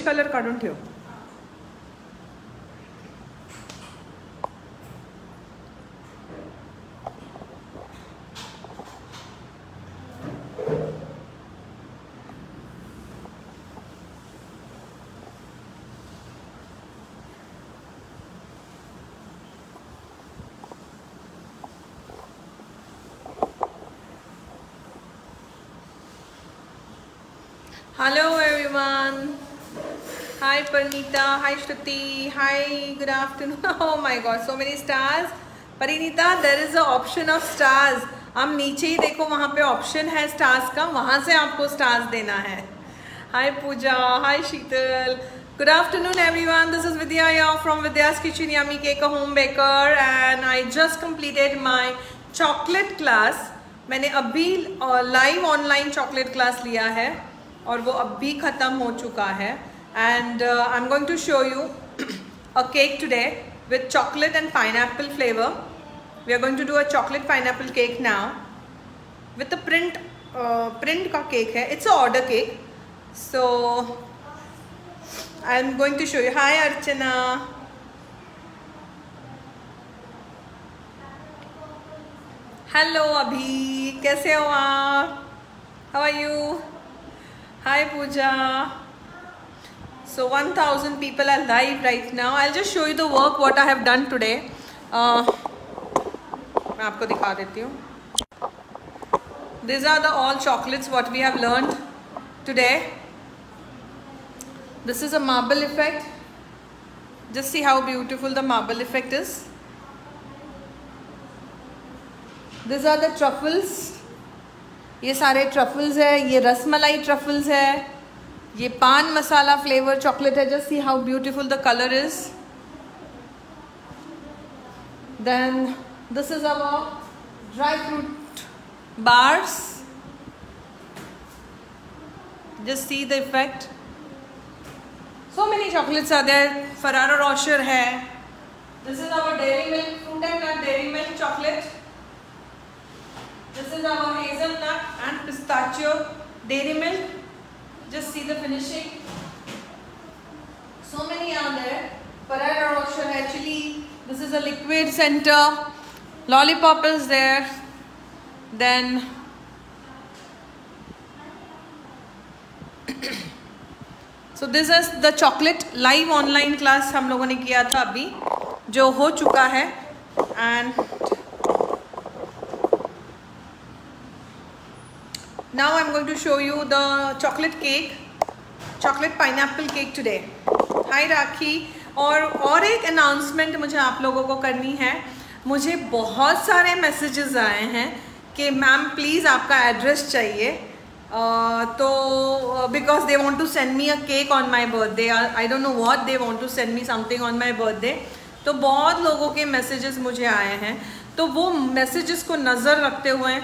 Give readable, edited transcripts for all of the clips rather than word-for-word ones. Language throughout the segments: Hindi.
ऑरेंज कलर काढून ठेव. Hello everyone. Hi Parinita. Hi Shruti. Hi. Good afternoon. Oh my God, so many stars. Parinita, there is a option of stars. हम नीचे ही देखो, वहाँ पे ऑप्शन है स्टार्स का, वहाँ से आपको स्टार्स देना है. Hi Pooja. Hi Sheetal. Good afternoon everyone. This is Vidya here from Vidya's Kitchen Yummy Cake, a home baker, and I just completed my chocolate class. मैंने अभी लाइव ऑनलाइन चॉकलेट क्लास लिया है और वो अभी ख़त्म हो चुका है. And I am going to show you a cake today with chocolate and pineapple flavour. We are going to do a chocolate pineapple cake now with a print का केक है. It's a order cake. So I am going to show you. Hi Archana. Hello Abhi, कैसे हो आप? How are you? Hi Pooja. So 1000 people are live right now. I'll just show you the work what I have done today. मैं आपको दिखा देती हूँ. These are the all chocolates what we have learned today. This is a marble effect. Just see how beautiful the marble effect is. These are the truffles. ये सारे ट्रफल्स है. ये रसमलाई ट्रफल्स है. ये पान मसाला फ्लेवर चॉकलेट है. Just see how beautiful the colour is. Then this is our dry fruit bars. Just see the effect. So many chocolates are there. Ferrero Rocher है. This is our dairy milk fruit and nut dairy milk chocolate. This is our hazelnut and pistachio dairy milk. Just see the finishing. So many are there. Ferrero Rocher actually. This is a liquid center. Lollipop is there. Then so this is the chocolate live online class हम लोगों ने किया था अभी, जो हो चुका है. And now I'm going to show you the chocolate cake, chocolate pineapple cake today. Hi राखी. और एक अनाउंसमेंट मुझे आप लोगों को करनी है. मुझे बहुत सारे मैसेजेस आए हैं कि मैम प्लीज़ आपका एड्रेस चाहिए. तो because they want to send me a cake on my birthday. I don't know what they want to send me something on my birthday. तो बहुत लोगों के मैसेजेस मुझे आए हैं. तो वो मैसेजेस को नज़र रखते हुए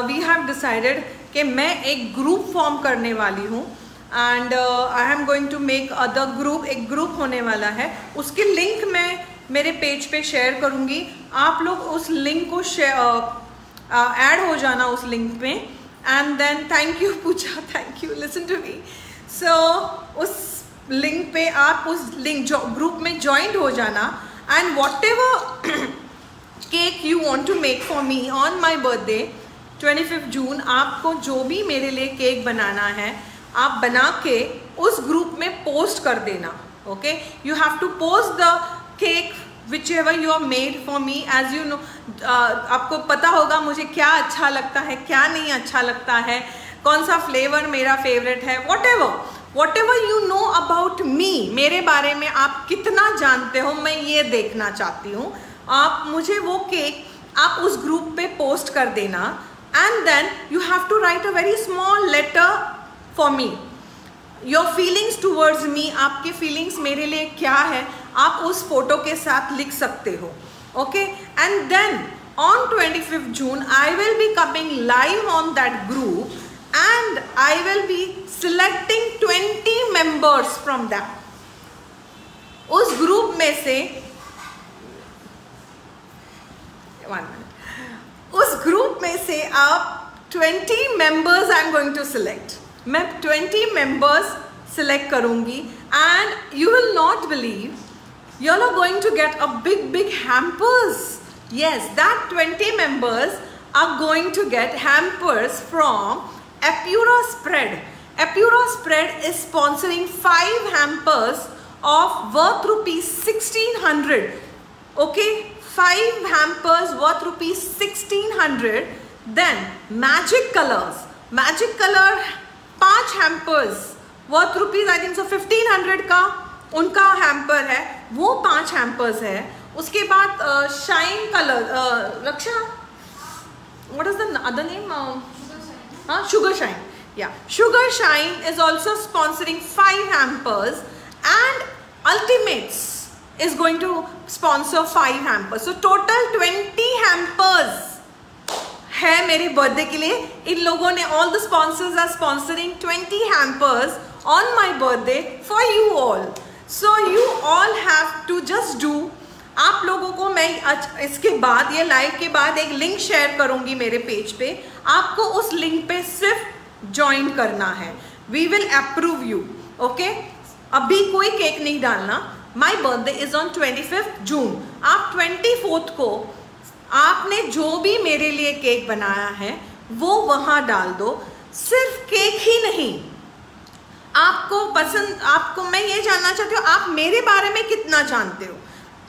वी हैव डिसाइडेड कि मैं एक ग्रुप फॉर्म करने वाली हूँ. And I am going to make other group. एक ग्रुप होने वाला है. उसकी लिंक मैं मेरे पेज पे शेयर करूँगी. आप लोग उस लिंक को ऐड हो जाना उस लिंक में. And then thank you Pooja, thank you. Listen to me. So उस लिंक पे आप उस लिंक ग्रुप में ज्वाइन हो जाना. And whatever cake you want to make for me on my birthday 25 June, आपको जो भी मेरे लिए केक बनाना है आप बना के उस ग्रुप में पोस्ट कर देना. Okay, you have to post the cake whichever you are made for me. As you know, आपको पता होगा मुझे क्या अच्छा लगता है, क्या नहीं अच्छा लगता है, कौन सा फ्लेवर मेरा फेवरेट है. What ever you know about मी, मेरे बारे में आप कितना जानते हो, मैं ये देखना चाहती हूँ. आप मुझे वो केक आप उस ग्रुप पे पोस्ट कर देना. And then you have to write a very small letter for me. Your feelings towards me, आपके feelings मेरे लिए क्या है, आप उस फोटो के साथ लिख सकते हो. Okay? And then on 25th June, I will be coming live on that group and I will be selecting 20 members from that. उस ग्रुप में से उस ग्रुप में से आप 20 members I am going to select. मैं 20 मेंबर्स सिलेक्ट करूँगी and you will not believe, you all are going to get a big hampers. Yes, that 20 members are going to get hampers from Apura Spread. Apura Spread is sponsoring 5 hampers of worth rupees 1600. Okay, 5 hampers worth rupees 1600. Then Magic Colors, Magic Color 5 hampers worth rupees I think so 1500 का उनका हैम्पर है, वो 5 हैम्पर्स है। उसके बाद shine colour, Raksha, what is the other name, हाँ, शुगर शाइन, या sugar shine is also sponsoring 5 hampers and ultimates is going to sponsor 5 hampers. So total 20 hampers है मेरे बर्थडे के लिए। इन लोगों ने, all the sponsors are sponsoring 20 hampers on my birthday for you all. So you all have to just do, आप लोगों को मैं इसके बाद, ये लाइव के बाद एक लिंक शेयर करूंगी मेरे पेज पे, आपको उस लिंक पे सिर्फ ज्वाइन करना है। We will approve you, okay. अभी कोई केक नहीं डालना। My birthday is on 25 June. आप 24 को आपने जो भी मेरे लिए केक बनाया है वो वहाँ डाल दो। सिर्फ केक ही नहीं, आपको पसंद, आपको मैं ये जानना चाहती हूँ आप मेरे बारे में कितना जानते हो।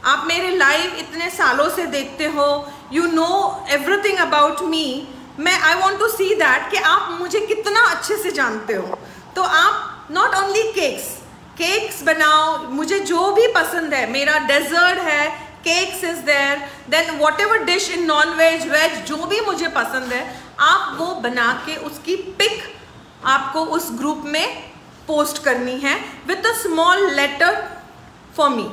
आप मेरे लाइव इतने सालों से देखते हो, you know everything about me. मैं I want to see that कि आप मुझे कितना अच्छे से जानते हो। तो आप नॉट ओनली केक्स बनाओ, मुझे जो भी पसंद है, मेरा डेजर्ट है, cakes is there, then whatever dish in non veg veg जो भी मुझे पसंद है, आप वो बना के उसकी पिक आपको उस ग्रुप में पोस्ट करनी है with a small letter for me,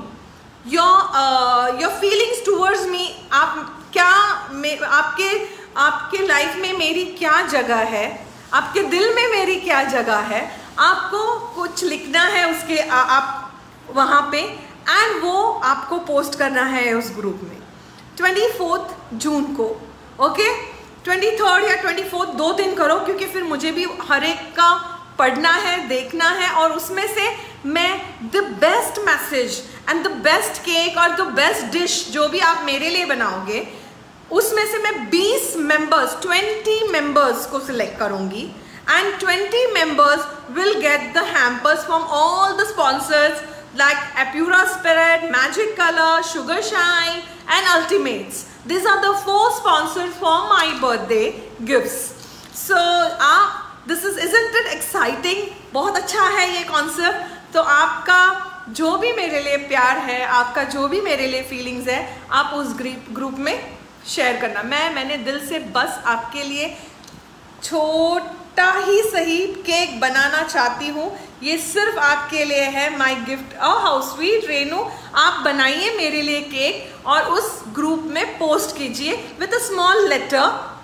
your feelings towards me. आप क्या, आपके लाइफ में मेरी क्या जगह है, आपके दिल में मेरी क्या जगह है, आपको कुछ लिखना है उसके आप वहाँ पे, एंड वो आपको पोस्ट करना है उस ग्रुप में 24 जून को। ओके, 23rd या 24th 2 दिन करो, क्योंकि फिर मुझे भी हर एक का पढ़ना है, देखना है, और उसमें से मैं the best message and the best cake और द बेस्ट डिश जो भी आप मेरे लिए बनाओगे, उसमें से मैं 20 मेंबर्स को सिलेक्ट करूंगी, and 20 members will get the hampers from all the sponsors like Apura Spread, Magic Color, Sugar Shine and Ultimates. These are the 4 sponsors for my birthday gifts. So isn't it exciting? बहुत अच्छा है ये कॉन्सेप्ट। तो आपका जो भी मेरे लिए प्यार है, आपका जो भी मेरे लिए फीलिंग्स है, आप उस ग्रुप में शेयर करना। मैंने दिल से बस आपके लिए छोटा ही सही केक बनाना चाहती हूँ। ये सिर्फ आपके लिए है, my gift. Oh how sweet Renu, आप बनाइए मेरे लिए केक और उस ग्रुप में पोस्ट कीजिए विथ अ स्मॉल लेटर।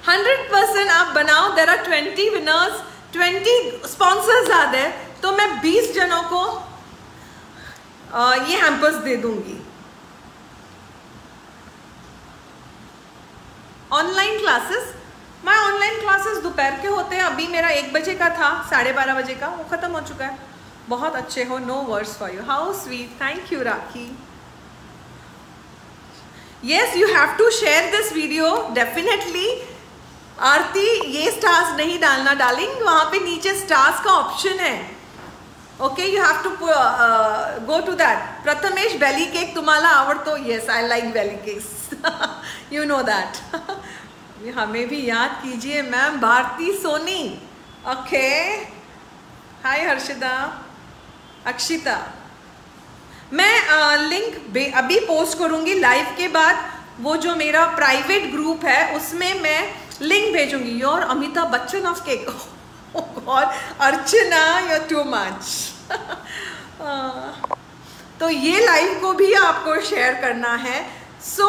100% आप बनाओ। There are 20 winners, 20 sponsors are there, तो मैं 20 जनों को ये हैम्पर्स दे दूंगी। ऑनलाइन क्लासेस, मैं ऑनलाइन क्लासेस दोपहर के होते हैं। अभी मेरा 1 बजे का था, 12:30 बजे का, वो ख़त्म हो चुका है। बहुत अच्छे हो, no words for you, how sweet, thank you Rakhi. Yes, you have to share this video definitely. Aarti, ये स्टार्स नहीं डालना डार्लिंग, वहाँ पे नीचे स्टार्स का ऑप्शन है। Okay, you have to go to that. Prathamesh, belly cake तुम्हाला आवडतो? Yes, I like belly cakes, you know that. हमें भी याद कीजिए ma'am. Bharti Soni, okay, hi Harshita, Akshita. मैं लिंक अभी पोस्ट करूँगी लाइव के बाद। वो जो मेरा प्राइवेट ग्रुप है उसमें मैं लिंक भेजूंगी। Your Amitabh Bachchan of cake, और अर्चना, यूर टू मच। तो ये लाइव को भी आपको शेयर करना है। सो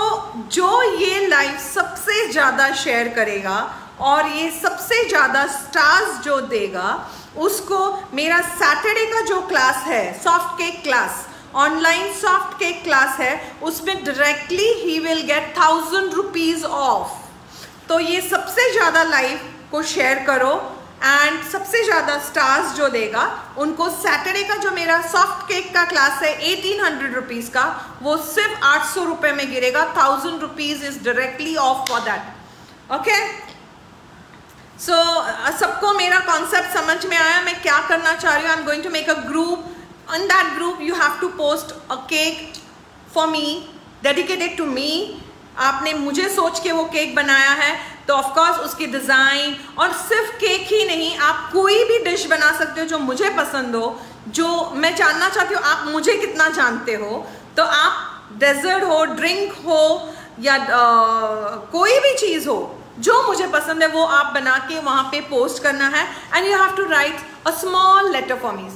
जो ये लाइव सबसे ज़्यादा शेयर करेगा और ये सबसे ज़्यादा स्टार्स जो देगा, उसको मेरा सैटरडे का जो क्लास है, soft cake class, online soft cake class है, उसमें directly he will get 1000 rupees of. तो ये सबसे ज़्यादा लाइव को शेयर करो एंड सबसे ज़्यादा स्टार्स जो देगा उनको सैटरडे का जो मेरा सॉफ्ट केक का क्लास है 1800 रुपीज़ का, वो सिर्फ 800 रुपये में गिरेगा। 1000 rupees is directly off for that. Okay, so सबको मेरा कॉन्सेप्ट समझ में आया मैं क्या करना चाह रही हूँ। I am going to make a group, in that group you have to post a cake for me, dedicated to me. आपने मुझे सोच के वो केक बनाया है तो ऑफ कोर्स उसकी डिज़ाइन, और सिर्फ केक ही नहीं, आप कोई भी डिश बना सकते हो जो मुझे पसंद हो, जो मैं जानना चाहती हूँ आप मुझे कितना जानते हो। तो आप डेजर्ट हो, ड्रिंक हो, या कोई भी चीज़ हो जो मुझे पसंद है वो आप बना के वहाँ पे पोस्ट करना है। And you have to write a small letter for me,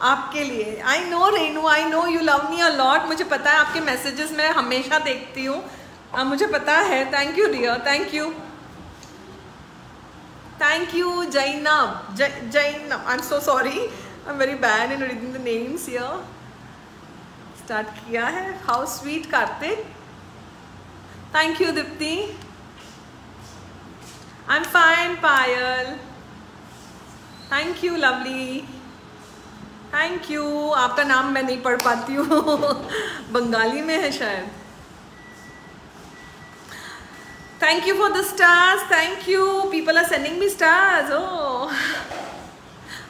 आपके लिए। I know Renu, I know you love me a lot, मुझे पता है आपके मैसेजेस मैं हमेशा देखती हूँ, मुझे पता है। Thank you dear, thank you, thank you Zainab, Zainab, I am so sorry, I am very bad in reading the names here. Start किया है, how sweet Kartik, thank you Deepti, I am fine Payal, thank you lovely, thank you. आपका नाम मैं नहीं पढ़ पाती हूँ बंगाली में है शायद। Thank you for the stars, thank you, people are sending me stars, oh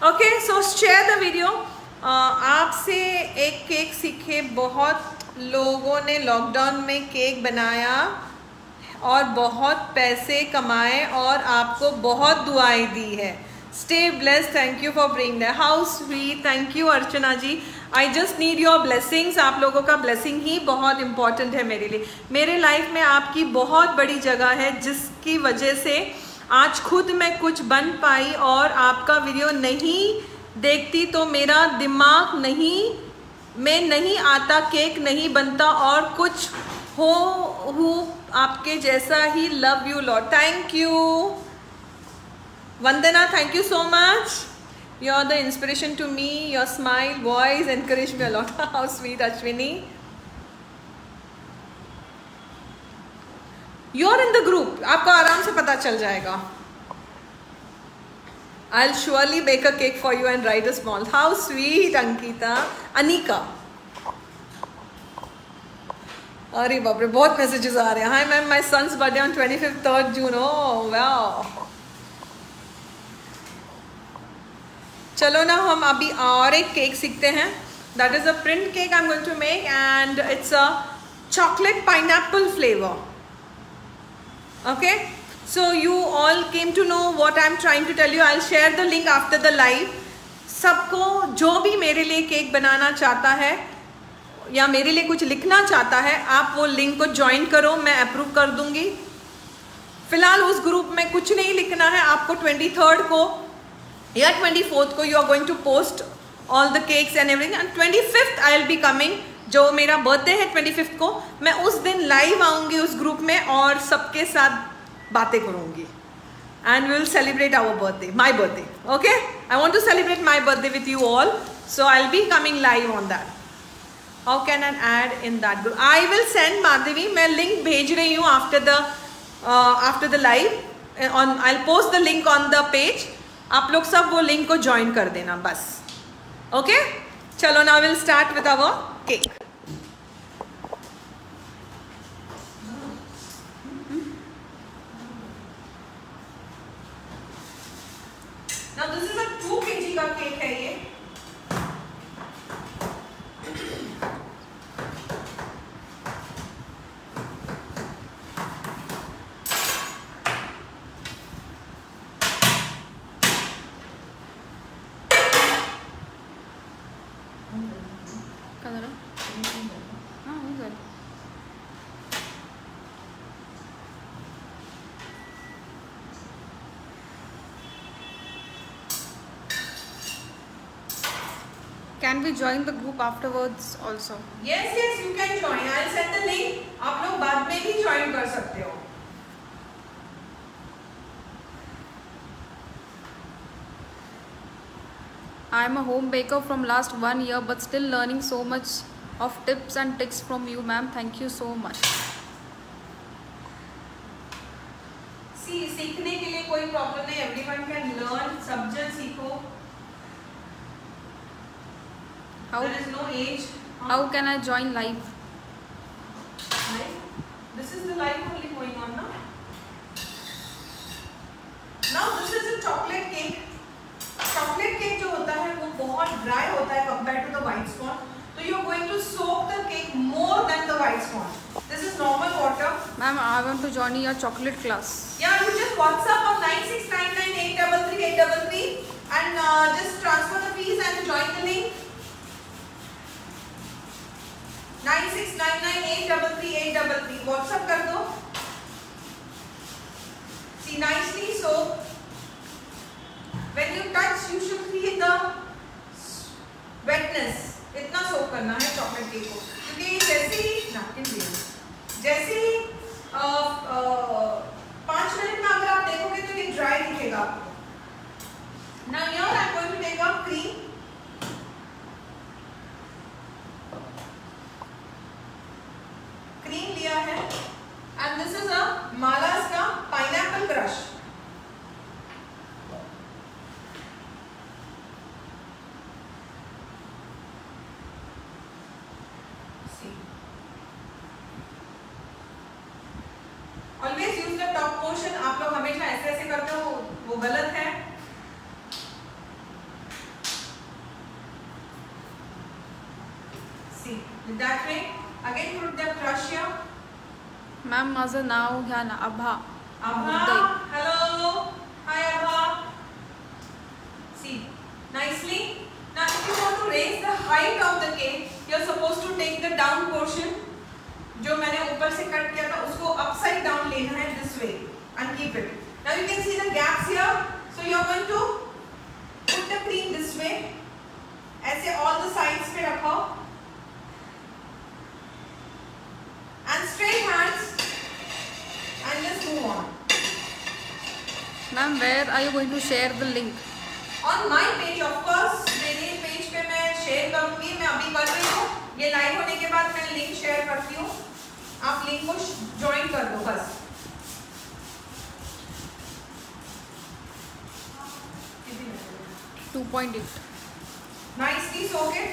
okay, so share the video। आपसे एक केक सीखे, बहुत लोगों ने लॉकडाउन में केक बनाया और बहुत पैसे कमाए और आपको बहुत दुआएं दी है। Stay blessed, thank you for bringing that, how sweet, thank you Archana ji. I just need your blessings, आप लोगों का blessing ही बहुत important है मेरे लिए। मेरे लाइफ में आपकी बहुत बड़ी जगह है जिसकी वजह से आज खुद मैं कुछ बन पाई, और आपका वीडियो नहीं देखती तो मेरा दिमाग में नहीं आता, केक नहीं बनता और कुछ हूँ आपके जैसा ही। Love you lot, thank you Vandana, thank you so much. You're the inspiration to me. Your smile, voice encourage me a lot. How sweet, Ashwini. You're in the group. आपको आराम से पता चल जाएगा। I'll surely bake a cake for you and write a small. How sweet, Ankita. Anika. अरे बाप रे, बहुत मैसेजेस आ रहे हैं। Hi ma'am, my son's birthday on 25th 3rd June. Oh wow. चलो ना, हम अभी और एक केक सीखते हैं। That is a print cake I am going to make and it's a chocolate pineapple flavour. Okay, so you all came to know what I am trying to tell you. I will share the link after the live. सबको जो भी मेरे लिए केक बनाना चाहता है या मेरे लिए कुछ लिखना चाहता है, आप वो लिंक को ज्वाइन करो, मैं अप्रूव कर दूंगी। फिलहाल उस ग्रुप में कुछ नहीं लिखना है आपको। 23rd को या 24th को you are going to post all the cakes and everything, and 25th I will be coming, जो मेरा बर्थडे है 25th को, मैं उस दिन लाइव आऊँगी उस ग्रुप में और सबके साथ बातें करूँगी and we will celebrate our birthday, my birthday. Okay, I want to celebrate my birthday with you all, so I will be coming live on that. How can I add in that group? I will send Madhavi, मैं लिंक भेज रही हूँ after the live, on I will post the link on the page. आप लोग सब वो लिंक को ज्वाइन कर देना बस। ओके, चलो now will start with our cake. Now this is a 2 kg का केक है ये। Can we join the group afterwards also? Yes, yes, you can join. I'll send the link. आप लोग बाद में भी join कर सकते हो। I am a home baker from last 1 year, but still learning so much of tips and tricks from you, ma'am. Thank you so much. सीखने के लिए कोई प्रॉब्लम नहीं, एवरीवन कैन लर्न, सब जन सीखो। There is no age. How can I join live? Live? This is the live only going on now. Now this is a chocolate cake. Chocolate cake जो होता है वो बहुत dry होता है compared to the white swan. So you are going to soak the cake more than the white swan. This is normal water. Ma'am, I want to join your chocolate class. Yeah, you just WhatsApp on 9699833833 and just transfer the fees and join the link. 9699833833 WhatsApp कर दो. See nicely soaked. When you touch, you should feel the wetness. इतना सोक करना है चॉकलेट केक को, क्योंकि जैसे ही नैपकिन लिया, जैसे ही 5 मिनट में अगर आप देखोगे तो ये ड्राई दिखेगा आपको. Now here I am going to take out cream. Cream लिया है and this is a Mala's का pineapple crush. See. Always use the top portion. आप लोग हमेशा ऐसे ऐसे करते हो, वो गलत है. See, that way. Again put the crush here. Ma'am, माझं नाव घ्या ना, आभा. Abha, hello. Hi Abha. See, nicely. Now if you want to raise the height of the cake, you are supposed to take the down portion. जो मैंने ऊपर से कट किया था उसको upside down लेना है this way and keep it. Now you can see the gaps here. So you are going to put the cream this way. ऐसे all the sides पे रखो. And straight hands and just move on. Ma'am, where are you going to share the link? On my page, of course. मेरे पेज पे मैं शेयर करूंगी. मैं अभी कर रही हूँ. ये लाइव होने के बाद मैं लिंक शेयर करती हूँ. आप लिंक को ज्वाइन कर दो बस. कितनी 2.8. Nicely soak it.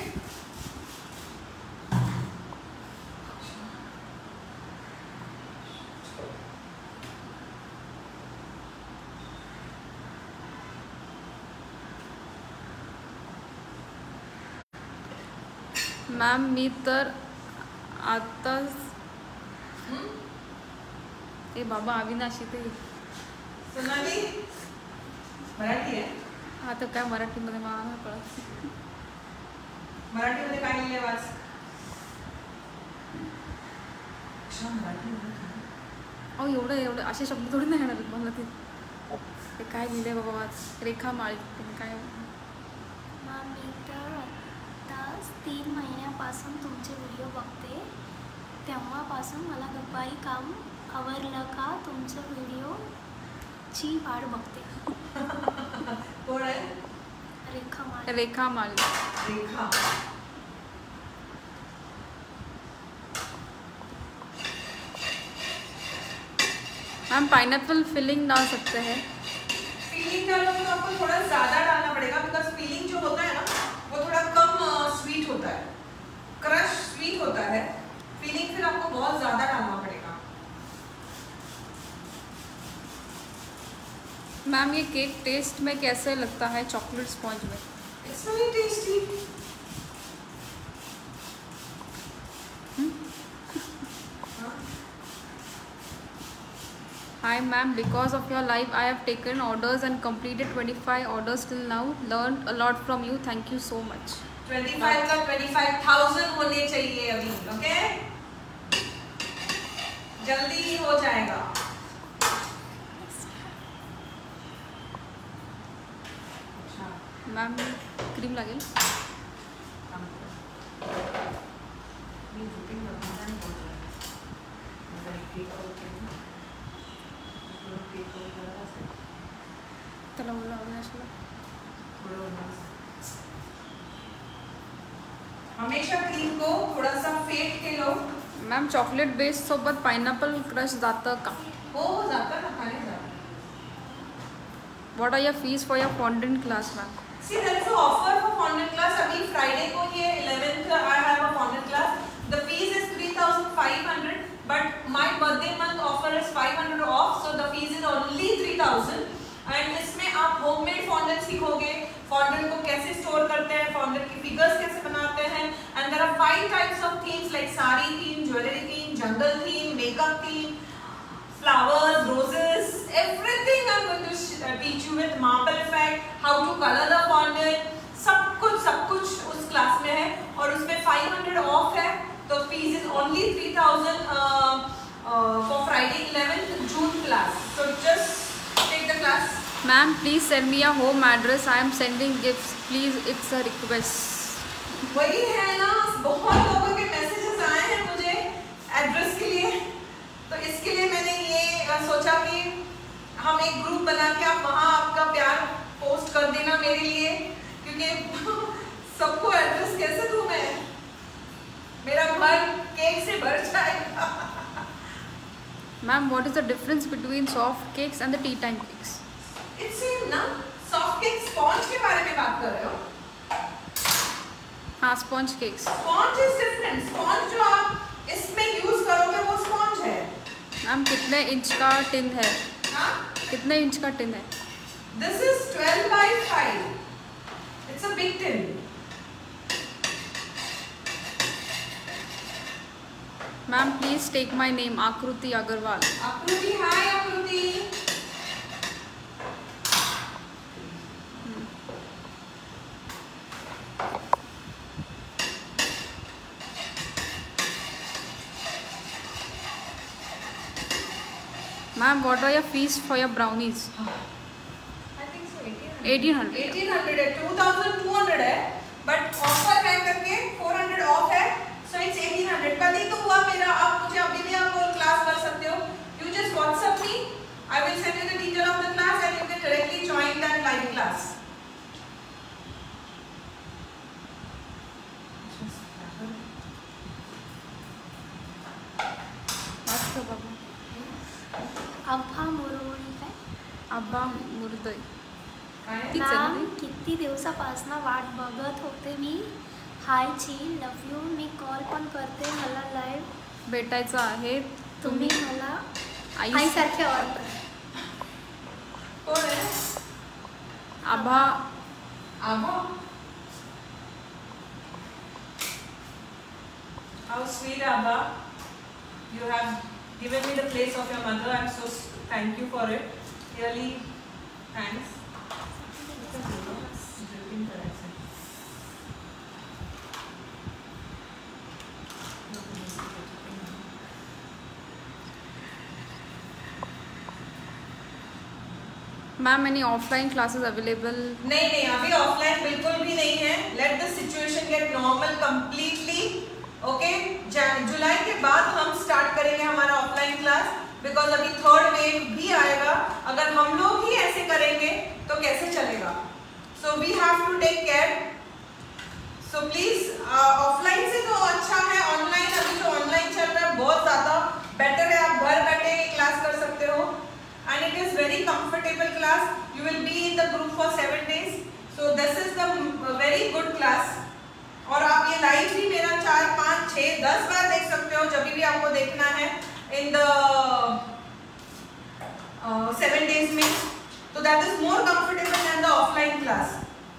मॅम मी तर आताच ए बाबा अविनाशी ते सोनाली मराठी आहे. आता काय मराठीमध्ये मला नाही कळत. मराठीमध्ये काय लिहिलंय वाच. अहो एवढं असे शब्द थोडी नाही येणार मला. ते काय लिहिलंय बाबा वाच. रेखा माळी काय. मी तर आता 3 महिन्यापासून तुमचे व्हिडिओ बघते. तेव्हापासून मला दुपारी काम आवरलं का तुमचं व्हिडिओची वाट बघते. कोण आहे? रेखा माळी. रेखा माळी. रेखा. मैम पाइनएप्पल फिलिंग डाल सकते हैं. फीलिंग डालोगे तो आपको थोड़ा ज़्यादा डालना पड़ेगा, बिकॉज फीलिंग जो होता है ना वो थोड़ा कम स्वीट होता है. क्रश स्वीट होता है. फीलिंग फिर आपको बहुत ज़्यादा डालना पड़ेगा. मैम ये केक टेस्ट में कैसे लगता है चॉकलेट स्पॉन्ज में? It's very tasty. Hi ma'am, because of your live I have taken orders and completed 25 orders till now. Learned a lot from you. Thank you so much. 25 का 25,000 होने चाहिए अभी. ओके, जल्दी ही हो जाएगा. मैम क्रीम लागेल. त्याला बोला अविनाशला. हमेशा क्रीम को थोड़ा सा फेट के लो. मॅम चॉकलेट बेस सोबत पाइनएप्पल क्रश जातं का? हो जाता ना, खाने जाता. What are your fees for your fondant class, ma'am? See, there is an offer for fondant class. अभी Friday को ये 11th I have a fondant class. The fees is 3,500, but my birthday month offer is 500 off, so the fees is only 3,000. And इसमें आप homemade fondant सीखोगे, fondant को कैसे store करते हैं, fondant की figures कैसे बनाते हैं, and there are 5 types of themes like sari theme, jewelry theme, jungle theme, makeup theme, flowers, roses, everything I'm going to teach you with marble effect, how to color the fondant, सब कुछ उस क्लास में है और उसमें 500 ऑफ है, तो fees is only 3,000 for Friday 11th June class. So just take the class. Ma'am, please send me a home address. I am sending gifts. Please, it's a request. वही है ना, बहुत लोगों के मैसेजेस आए हैं मुझे एड्रेस के लिए, तो इसके लिए मैंने ये सोचा कि हम एक ग्रुप बना के आप वहाँ आपका प्यार पोस्ट कर देना मेरे लिए, क्योंकि सबको एड्रेस कैसे दूँ मैं, मेरा घर केक से भर जाएगा. Ma'am, what is the difference between soft cakes and the tea time cakes? It's same ना, सॉफ्ट केक स्पॉन्ज के बारे में बात कर रहे हो? हाँ, sponge cakes. Sponge is different. Sponge जो आप इसमें यूज करोगे वो स्पॉन्ज है. मैम, कितने इंच का टिन है? हाँ? कितने इंच का टिन है? This is 12 by 5. It's a big tin. Ma'am, please take my name, Akruti Agarwal. आकृति, हाय आकृति. Ma'am, what are your fees for your brownies? I think so 1800. 1800 है, 2200 है, but ऑफर है करके 400 ऑफ है, so it's 1800. कल ही तो हुआ मेरा, आप मुझे अभी भी आप क्लास कर सकते हो. You just WhatsApp me. I will send you the detail of the class and you can directly join that live class. अच्छा बाबा. अब्बा मुरवणी काय? अब्बा मुर्दय. काय? तीच आहे ना मॅम, ती? किती दिवसापासून वाट बघत होते मी. हाय ची, लव यू. मी कॉल पण करते, मला लाईव्ह भेटायचं आहे. तुम्ही मला आई आईसारखे वाटतं. कोण आहे? आभा. आभा. How sweet, Abba. You have given me the place of your mother. I'm so thank you for it. Really, thanks. Ma'am, any offline classes available? नहीं, अभी ऑफलाइन बिल्कुल भी नहीं है. Let the situation get normal completely. Okay, जुलाई के बाद हम स्टार्ट करेंगे हमारा ऑफलाइन क्लास, बिकॉज अभी थर्ड वेव भी आएगा. अगर हम लोग ही ऐसे करेंगे तो कैसे चलेगा? So we have to take care. So please, offline से तो अच्छा है ऑनलाइन. अभी जो ऑनलाइन चल रहा है बहुत ज़्यादा बेटर है. आप घर बैठे क्लास कर सकते हो and it is very comfortable class. You will be in the group for 7 days. So this is the very good class. और आप ये लाइव भी मेरा 4, 5, 6, 10 बार देख सकते हो जब भी आपको देखना है इन द 7 days में. तो that is more comfortable than the offline class.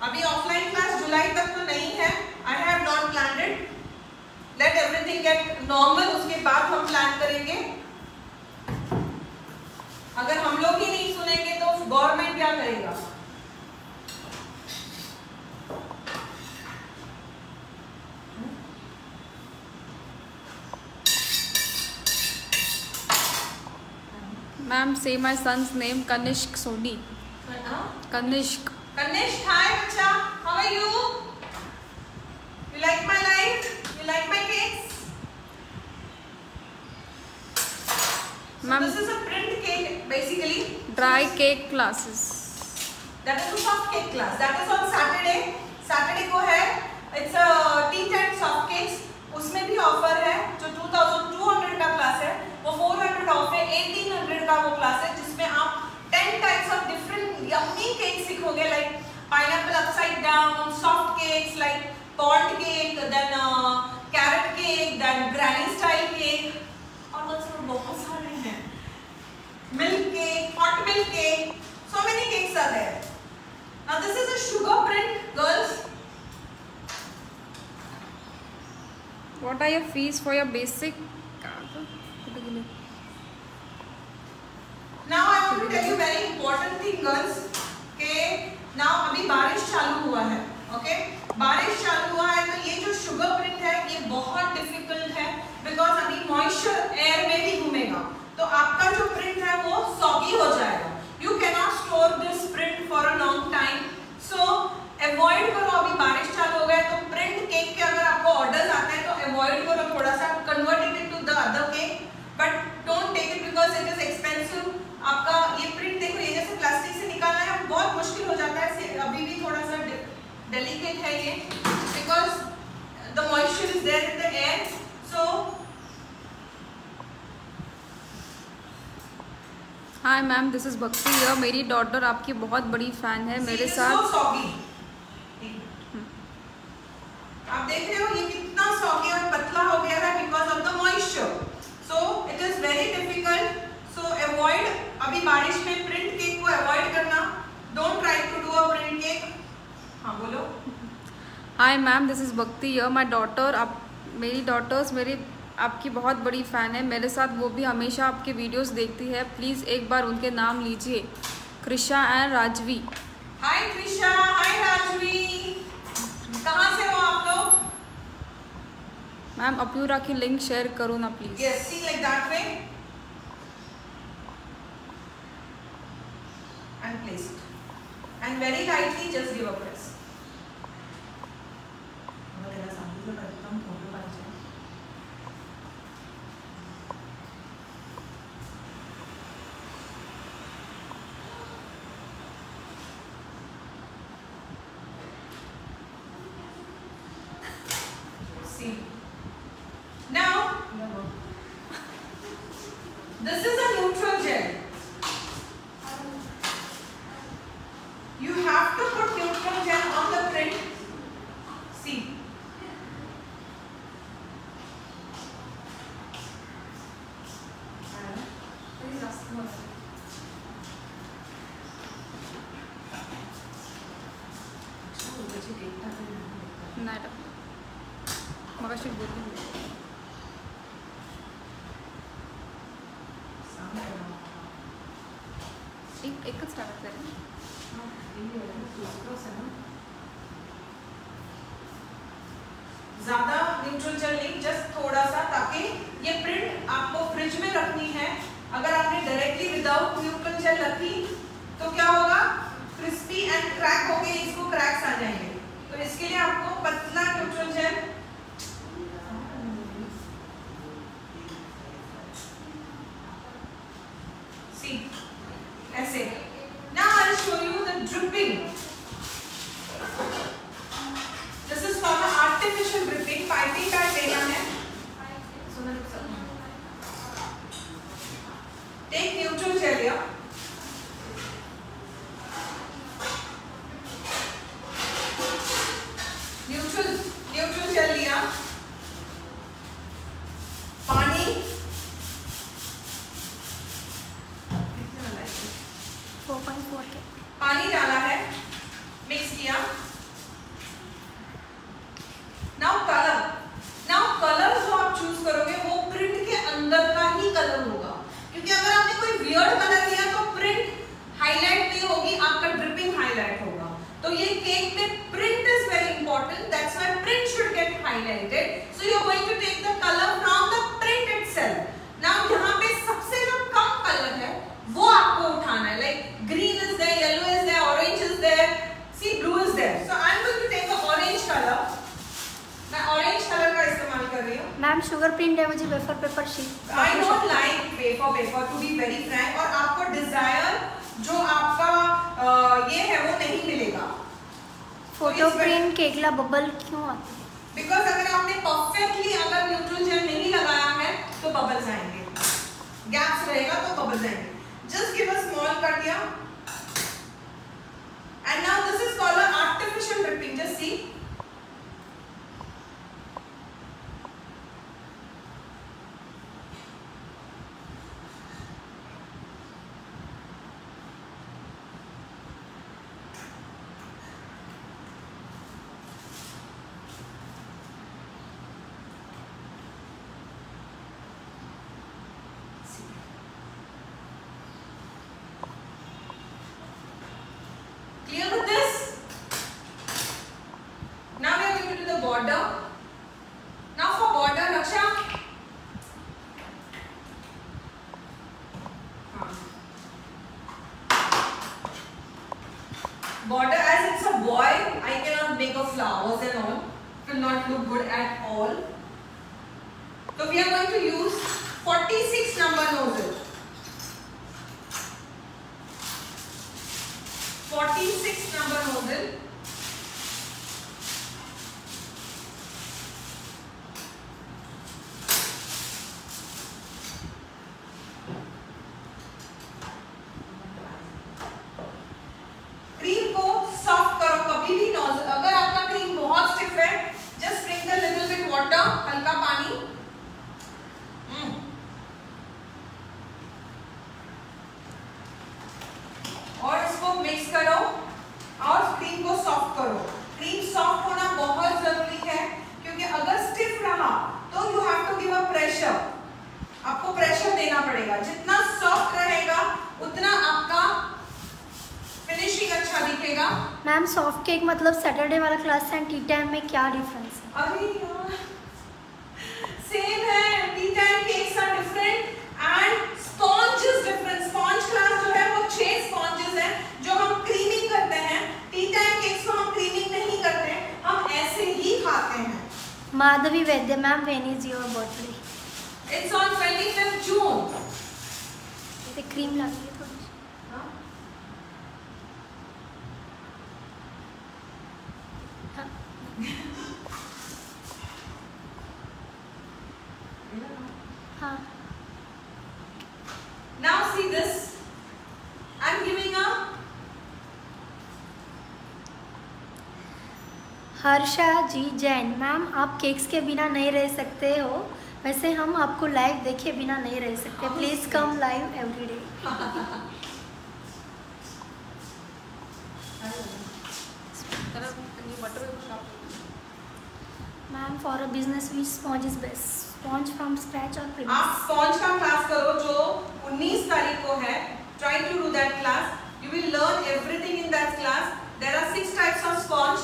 अभी ऑफलाइन क्लास जुलाई तक तो नहीं है. I have not planned it. Let everything get normal, उसके बाद हम प्लान करेंगे. अगर हम लोग ही नहीं सुनेंगे तो गवर्नमेंट क्या करेगा? Ma'am, say my son's name, Kanishk Soni. Kanishk. Kanishk, hi bacha. How are you? You like my life? You like my cakes? So Ma'am, this is a print cake basically. dry cake classes. That is a soft cake class. That is on Saturday. Saturday को है. It's a tea time soft cakes. उसमें भी ऑफर है. जो 2200 का क्लास है वो 400 ऑफ है. 1800 का वो क्लास है जिसमें आप 10 टाइप्स ऑफ डिफरेंट यम्मी सीखोगे, like pineapple upside down, soft cakes like pound cake, then carrot cake, then granny style cake, और बहुत सारे हैं, milk cake, hot milk cake, so many cakes are there. Now this is a sugar print, girls. What are your fees for your basic? Now I want to tell you very important thing, girls. Okay, now अभी बारिश चालू हुआ है, okay? बारिश चालू हुआ है तो ये जो शुगर प्रिंट है ये बहुत डिफिकल्ट है, बिकॉज अभी मॉइस्चर एयर में भी घूमेगा, तो आपका जो प्रिंट है वो सॉगी हो जाएगा. You cannot store this print for a long time, so avoid करो. अभी बारिश चालू हो गया तो प्रिंट केक के अगर आपको ऑर्डर्स आते हैं तो अवॉइड करो, थोड़ा सा convert it into the other cake, but don't take it because it is expensive. आपका ये प्रिंट देखो, ये जैसे प्लास्टिक से निकालना है बहुत मुश्किल हो जाता है. अभी भी थोड़ा सा डेलिकेट है ये, because the moisture is there in the air. So hi ma'am, this is Bhakti here. मेरी डॉटर आपकी बहुत बड़ी फैन है. मेरे साथ आप देख रहे हो ये कितना सॉगी और पतला हो गया है because of the moisture. So it is very difficult. So avoid, अभी बारिश में प्रिंट केक को अवॉइड करना. Don't try to do a print cake. हाँ बोलो. Hi ma'am, this is Bhakti here. My daughter, आप मेरी डॉटर्स मेरी आपकी बहुत बड़ी फ़ैन है. मेरे साथ वो भी हमेशा आपके वीडियोस देखती है. प्लीज़ एक बार उनके नाम लीजिए, कृषा एंड राजवी. हाय कृषा, हाय राजवी. कहाँ से हो आप लोग? मैम अप्यूरा की लिंक शेयर करो ना please. Yes, see like that way and place it and very lightly just give a press. तेरा सामने से एकदम फोटो बन जाए. See now this is a neutral gel. You have to put neutral gel on the print. See. नाही मगाशी बोलली. एकच टाकायचं आहे. ज्यादा न्यूट्रल जेल नहीं, जस्ट थोड़ा सा, ताकि ये प्रिंट आपको फ्रिज में रखनी है. अगर आपने डायरेक्टली विदाउट न्यूट्रल जेल रखी तो क्या होगा, क्रिस्पी एंड क्रैक होके इसको क्रैक्स आ जाएंगे. तो इसके लिए आपको पतला न्यूट्रल जेल. सी ऐसे. Now I'll show you the dripping. This is for the artificial dripping. Piping का लेना है. Take neutral gel here. Neutral gel लिया. पानी. पानी डाला है, मिक्स किया. नाउ कलर जो आप चूज करोगे वो प्रिंट के अंदर का ही कलर होगा, क्योंकि अगर आपने कोई वियर्ड कलर लिया तो प्रिंट हाईलाइट नहीं होगी, आपका ड्रिपिंग हाईलाइट होगा. तो ये केक में print is very important. That's why print should get highlighted. So you are going to take the colour from the print itself. Now यहाँ पे सबसे जो कम कलर है वो आपको उठाना है. Like green is there, yellow is there, orange is there, see blue is there. So I am going to take the orange colour. मैं ऑरेंज कलर का इस्तेमाल कर रही हूँ. मैम शुगर प्रिंट है मुझे wafer paper sheet. I don't like wafer paper to be very Frank. और आपको डिजायर जो आपका ये है वो नहीं मिलेगा. फोटो प्रिंट केकला बबल क्यों आते? बिकॉज अगर आपने परफेक्टली अगर न्यूट्रल जेल नहीं लगाया है तो बबल्स आएंगे, गैप्स रहेगा तो बबल्स आएंगे. Just give a small cut here And now this is called an artificial dripping. Just see. Clear with this? Now we are going to do the border. Now for border, Raksha. Border, as it's a boy, I cannot make a flowers and all. It will not look good at all. So we are going to use 46 number nozzle. 46 number nozzle. Cream को सॉफ्ट करो कभी भी नोजल, अगर आपका क्रीम बहुत स्टिफ है, just sprinkle little bit water, हल्का पानी, और इसको मिक्स करो और क्रीम को सॉफ्ट करो। क्रीम सॉफ्ट होना बहुत जरूरी है, क्योंकि अगर स्टिफ रहा तो you have to give a pressure, आपको प्रेशर देना पड़ेगा। जितना सॉफ्ट रहेगा उतना आपका फिनिशिंग अच्छा दिखेगा। मैम सॉफ्ट केक मतलब सैटरडे वाला क्लास एंड टी टाइम में क्या डिफरेंस है? अरे यार सेम है, tea time cakes are different and sponge is different. Sponge class जो है वो 6 स्पॉन्जेस हैं जो हम क्रीमिंग करते हैं। टी टाइम केक्स को हम क्रीमिंग नहीं करते, हम ऐसे ही खाते हैं। माधवी वैद्य ma'am, when is your birthday? It's on 25th जून। ये क्रीम लगी है थोड़ी। हाँ। Now see this. I'm giving a Harsha ji Jain ma'am, आप केक्स के बिना नहीं रह सकते हो, वैसे हम आपको लाइव देखे बिना नहीं रह सकते। Please come live every day. Ma'am for a business which sponge is best, sponge from scratch और प्रीमियम? आप स्पॉन्ज का क्लास करो जो 19 तारीख को है। Try to do that class, you will learn everything in that class. There are 6 types of sponge,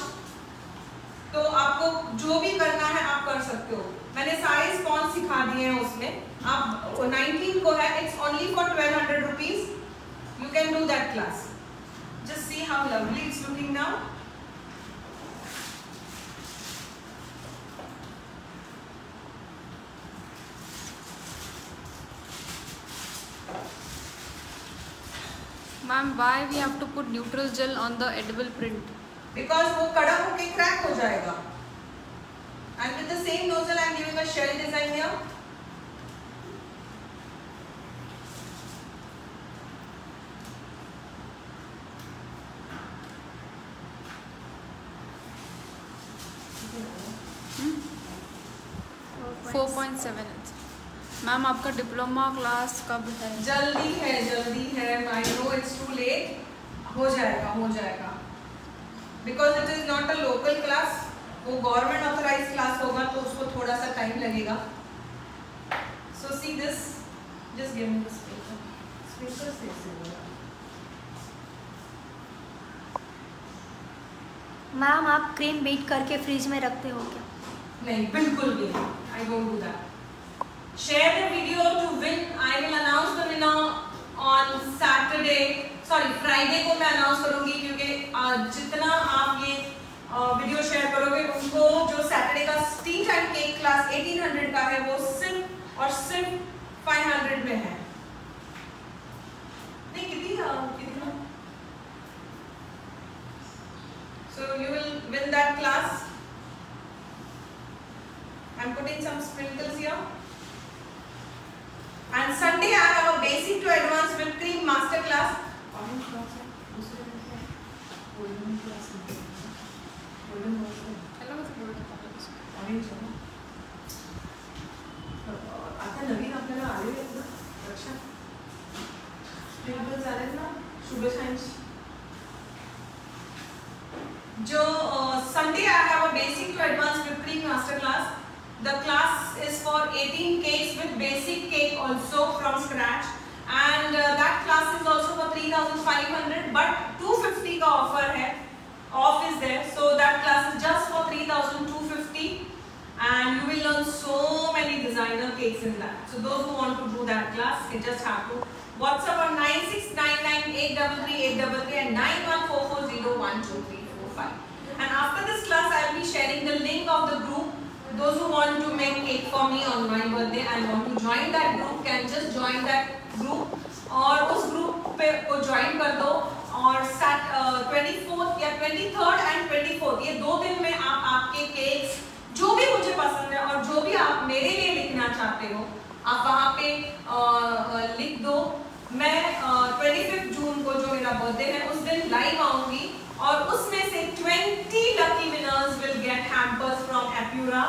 तो आपको जो भी करना है आप कर सकते हो। मैंने सारे स्पॉन्ज सिखा दिए हैं उसमें। आप 19 को है, it's only for 1200 rupees. You can do that class. Just see how lovely it's looking now. Ma'am, why we have to put neutral gel on the edible print? Because वो कड़क होके क्रैक हो जाएगा। And with the same nozzle, I am giving a shell design here. Hmm? 4.7 inch. Ma'am आपका डिप्लोमा क्लास कब है? जल्दी है। I know it's too late. हो जाएगा। Because it is not a local class, वो गवर्नमेंट ऑथराइज्ड क्लास होगा तो उसको थोड़ा सा टाइम लगेगा। So see this, just give me this paper. Paper से मैम आप क्रीम बीट करके फ्रिज में रखते हो क्या? नहीं, बिल्कुल भी नहीं। I don't do that. Share the video to win. I will announce the winner on Saturday. Sorry, Friday को मैं announce करूँगी, क्योंकि जितना आप ये वीडियो शेयर करोगे उनको जो सैटरडे का टी टाइम केक क्लास 1800 का है वो सिर्फ और सिर्फ 500 में है। नहीं कितना? So you will win that class. I'm putting some sprinkles here. And Sunday I have a basic to advanced whipped cream master class. आता नवीन आपल्याला आलेले आहेत ना लक्षात स्प्रिंकल्स आलेत ना शुगर सायन्स जो Sunday I have a basic to advanced whipped cream master class. The class is for 18 cakes with basic cake also from scratch, and that class is also for 3,500 but 250 का offer है, off is there, so that class is just for 3,250 and you will learn so many designer cakes in that. So those who want to do that class, you just have to WhatsApp on 9699833833 and 9144012345. And after this class I will be sharing the link of the group. Those who want to make cake for me on my birthday and want to join that group can just join that group और उस group पे को join कर दो और 24th या 23rd and 24th ये 2 दिन में आप आपके cakes जो भी मुझे पसंद है और जो भी आप मेरे लिए लिखना चाहते हो आप वहाँ पे लिख दो। मैं 25 जून को जो मेरा बर्थडे है उस दिन लाइव आऊंगी और उसमें से 20 lucky winners will get hampers from Apura,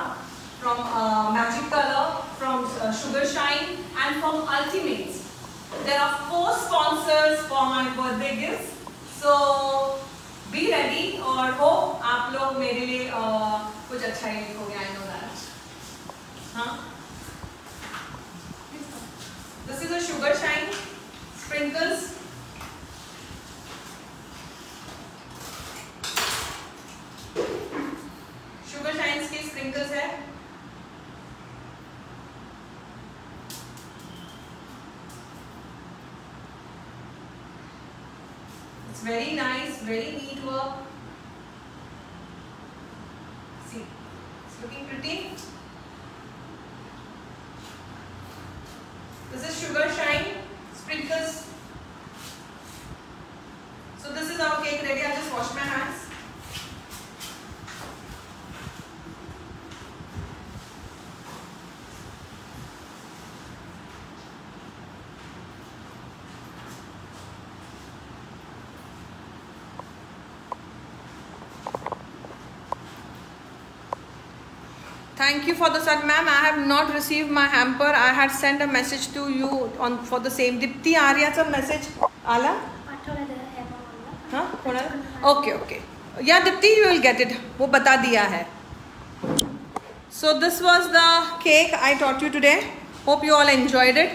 from Magic Color, from Sugar Shine and from Ultimates. There are 4 sponsors for my birthday gifts, so be ready और हो आप लोग मेरे लिए कुछ अच्छा ही लिखोगे, I know that. हाँ? This is a Sugar Shine sprinkles. Sugar Shines के sprinkles है. It's very nice, very neat work. See, it's looking pretty. This is Sugar Shine sprinkles. So this is our cake ready. I'll just wash my hands. Thank you for the sun, ma'am. I have not received my hamper. I had sent a message to you on for the same. Dipti Arya's message आला? हाँ कोणाला? Okay, okay. Yeah, Dipti, you will get it. वो बता दिया है. So this was the cake I taught you today. Hope you all enjoyed it.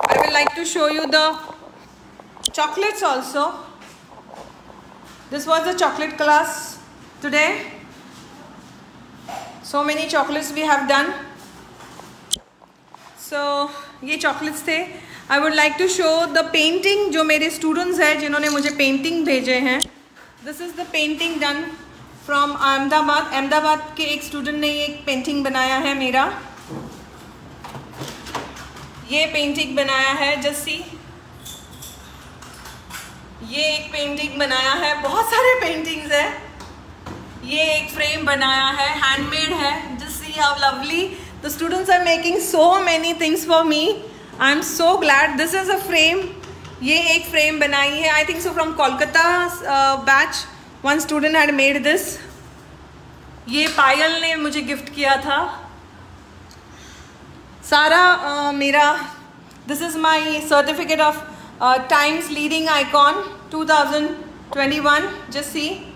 I will like to show you the chocolates also. This was the chocolate class today. So many chocolates we have done. So ये chocolates थे. I would like to show the painting जो मेरे students हैं जिन्होंने मुझे painting भेजे हैं. This is the painting done from Ahmedabad. Ahmedabad के एक student ने ये एक painting बनाया है मेरा. ये painting बनाया है जस्सी. ये एक painting बनाया है. बहुत सारे paintings हैं. ये एक फ्रेम बनाया है, हैंडमेड है. Just see how lovely. The students are making so many things for me. I am so glad. This is a frame. ये एक फ्रेम बनाई है. I think so from Kolkata batch. One student had made this. ये पायल ने मुझे गिफ्ट किया था. सारा मेरा. This is my certificate of Times Leading Icon 2021. Just see.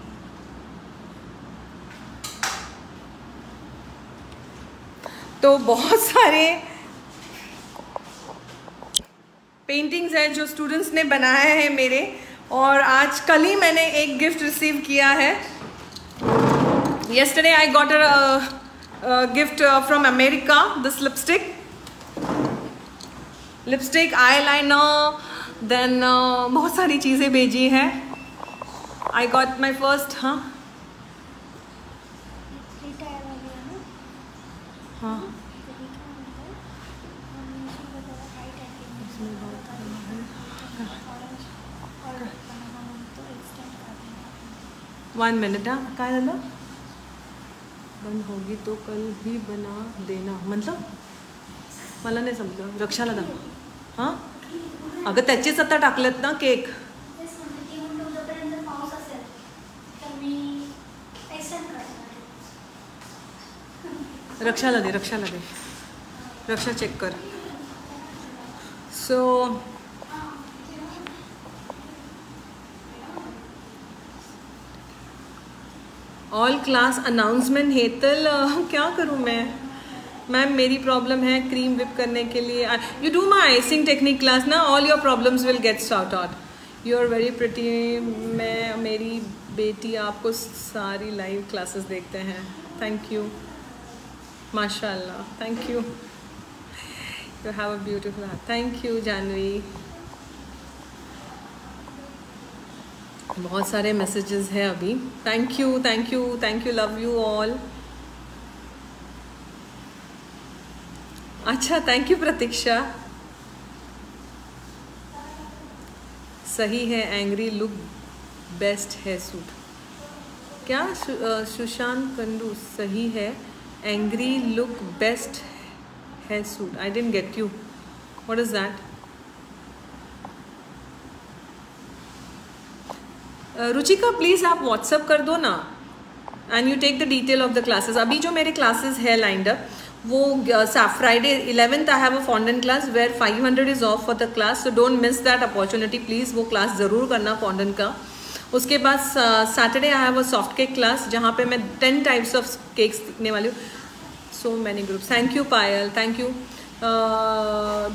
तो बहुत सारे पेंटिंग्स हैं जो स्टूडेंट्स ने बनाए हैं मेरे. और आज कल ही मैंने एक गिफ्ट रिसीव किया है. yesterday I got a gift from America. This lipstick, eyeliner, then बहुत सारी चीज़ें भेजी हैं. I got my first हाँ वन मिनट. हाँ क्या है ना बंद होगी तो कल ही बना देना. मतलब मला नाही समजलं. रक्षाला दाखव. हां अगं त्याचेच आता टाकलेत ना केक. रक्षा लगे, रक्षा लगे, रक्षा चेक कर। So all class announcement Hetal, क्या करूँ मैं मैम, मेरी प्रॉब्लम है क्रीम विप करने के लिए। You do my icing technique class ना, all your problems will get sort out. You are very pretty. मैं, मेरी बेटी आपको सारी लाइव क्लासेस देखते हैं। थैंक यू, माशाल्लाह, thank you. You have a beautiful heart. Thank you Janvi. बहुत सारे मैसेजेस हैं अभी। Thank you, thank you, thank you, love you all. अच्छा, थैंक यू प्रतीक्षा। सही है, एंग्री लुक बेस्ट है सूट। क्या सुशांत कंडू, सही है, एंग्री लुक बेस्ट है suit. I didn't get you, what is that? Ruchika please आप व्हाट्सअप कर दो ना, and you take the detail of the classes. अभी जो मेरे क्लासेस है लाइंड अप, वो Friday 11th I have a fondant class where 500 is off for the class, so don't miss that opportunity please. वो क्लास ज़रूर करना फॉन्डेंट का। उसके बाद Saturday I have a soft cake class जहाँ पे मैं 10 टाइप्स ऑफ केक्स सीखने वाली हूँ। So many groups, thank you Payal, thank you.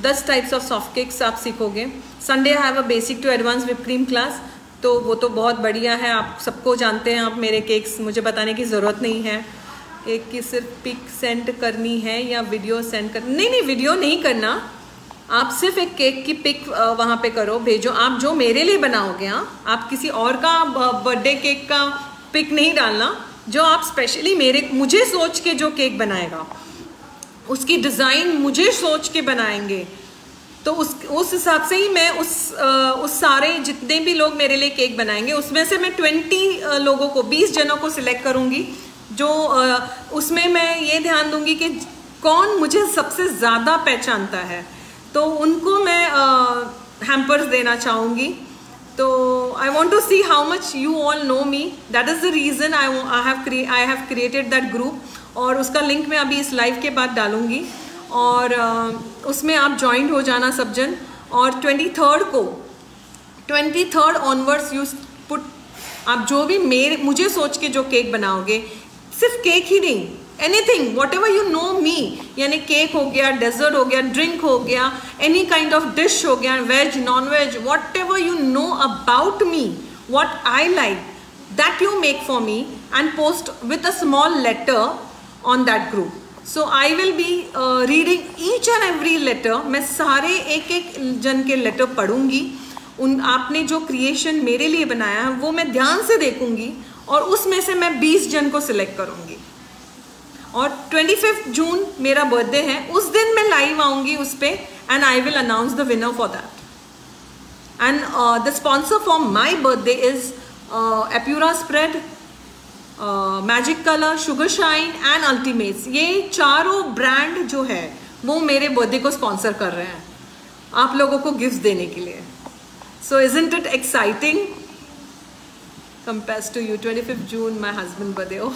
10 types of soft cakes आप सीखोगे। Sunday I have a basic to advance whip cream class, तो वो तो बहुत बढ़िया है, आप सबको जानते हैं। आप मेरे केक्स, मुझे बताने की ज़रूरत नहीं है। केक की सिर्फ पिक सेंड करनी है या वीडियो सेंड कर? नहीं नहीं, वीडियो नहीं करना, आप सिर्फ एक केक की पिक वहाँ पे करो, भेजो। आप जो मेरे लिए बनाओगे, आप किसी और का बर्थडे केक का पिक नहीं डालना। जो आप स्पेशली मुझे सोच के जो केक बनाएगा, उसकी डिज़ाइन मुझे सोच के बनाएंगे, तो उस हिसाब से ही मैं उस सारे जितने भी लोग मेरे लिए केक बनाएंगे, उसमें से मैं 20 लोगों को, 20 जनों को सिलेक्ट करूँगी। जो उसमें मैं ये ध्यान दूंगी कि कौन मुझे सबसे ज़्यादा पहचानता है, तो उनको मैं हैम्पर्स देना चाहूँगी। तो I want to see how much you all know me, that is the reason I have created that group. और उसका लिंक मैं अभी इस लाइव के बाद डालूँगी, और उसमें आप ज्वाइन हो जाना सब जन। और 23rd ऑनवर्ड्स यू पुट, आप जो भी मुझे सोच के जो केक बनाओगे, सिर्फ केक ही नहीं, anything whatever you know me, यानी केक हो गया, डेजर्ट हो गया, ड्रिंक हो गया, एनी काइंड ऑफ डिश हो गया, veg non veg, whatever you know about me, what I like, that you make for me and post with a small letter on that group. So I will be reading each and every letter. मैं सारे एक एक जन के लेटर पढ़ूंगी। आपने जो क्रिएशन मेरे लिए बनाया है वो मैं ध्यान से देखूंगी, और उसमें से मैं 20 जन को सिलेक्ट करूंगी। और 25 जून मेरा बर्थडे है, उस दिन मैं लाइव आऊंगी उस पर, and I will announce the winner for that. And the sponsor for my birthday is Apura spread, magic colour, sugar shine and ultimates. ये चारों ब्रांड जो है वो मेरे बर्थडे को स्पॉन्सर कर रहे हैं आप लोगों को गिफ्ट देने के लिए। सो isn't it exciting? Compares to you, 25th June, my husband's birthday. Oh,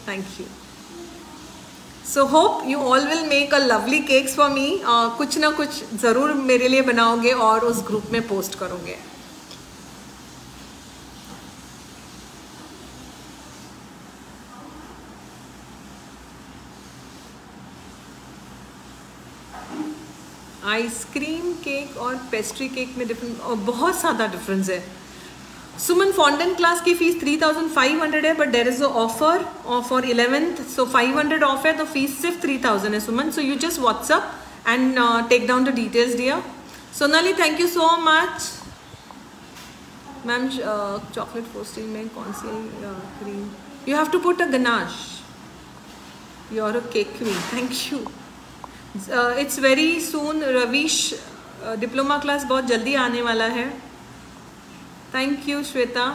thank you. So hope you all will make a lovely cakes for me. कुछ ना कुछ ज़रूर मेरे लिए बनाओगे और उस ग्रुप में पोस्ट करोगे। आइसक्रीम केक और पेस्ट्री केक में बहुत ज़्यादा डिफरेंस है। सुमन फॉन्डेंट क्लास की फीस 3500 है, but there is a offer for 11th, so 500 off है, तो फीस सिर्फ 3000 है Suman. So you just WhatsApp and take down the details dear. Sonali thank you so much. Ma'am chocolate frosting में कौन सी cream? You have to put a ganache, you are a cake queen, thank you. It's very soon Ravish, diploma class बहुत जल्दी आने वाला है। Thank you Shweta.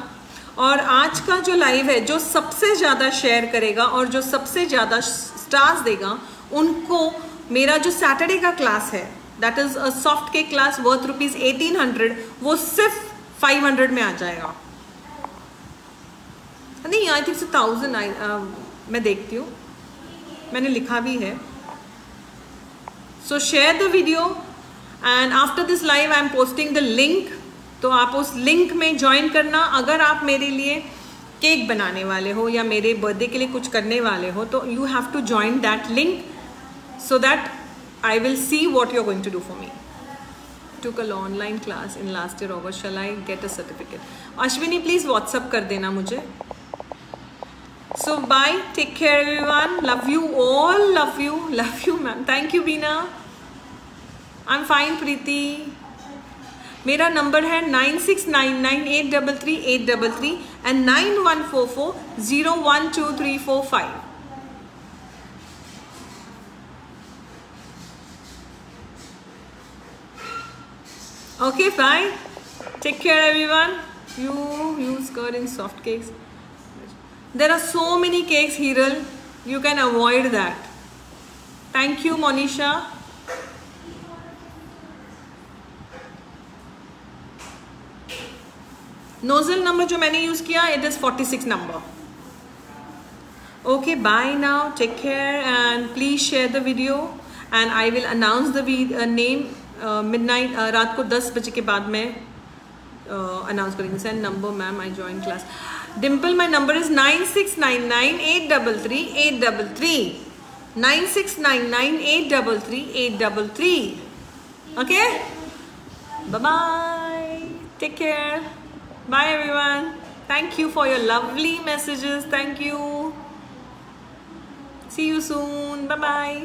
और आज का जो लाइव है, जो सबसे ज़्यादा शेयर करेगा और जो सबसे ज़्यादा स्टार्स देगा, उनको मेरा जो सैटरडे का क्लास है, that is a soft cake class worth ₹1800, वो सिर्फ 500 में आ जाएगा। नहीं, आई थिंक 1000, मैं देखती हूँ। मैंने लिखा भी है. So share the video and after this live I am posting the link. तो आप उस लिंक में ज्वाइन करना. अगर आप मेरे लिए केक बनाने वाले हो या मेरे बर्थडे के लिए कुछ करने वाले हो तो you have to join that link so that I will see what you're going to do for me. Took an online class in last year August. Shall I get a certificate? Ashwini, please WhatsApp कर देना मुझे. So bye. Take care everyone. Love you all. Love you ma'am. Thank you Beena. I'm fine Preeti. मेरा नंबर है 9699833833 and 9144012345. Okay, bye. Take care everyone. You use curd in soft cakes. There are so many cakes, Hiral. You can avoid that. Thank you Monisha. Nozzle number जो मैंने यूज़ किया it is 46 number. Okay bye now. Take care and please share the video and I will announce the name midnight. रात को 10 बजे के बाद मैं अनाउंस करेंगे. Send number ma'am I join class. Dimple my number is 9699833833. 9699833833. Okay bye bye. Take care. Bye everyone. Thank you for your lovely messages. Thank you. See you soon. Bye bye.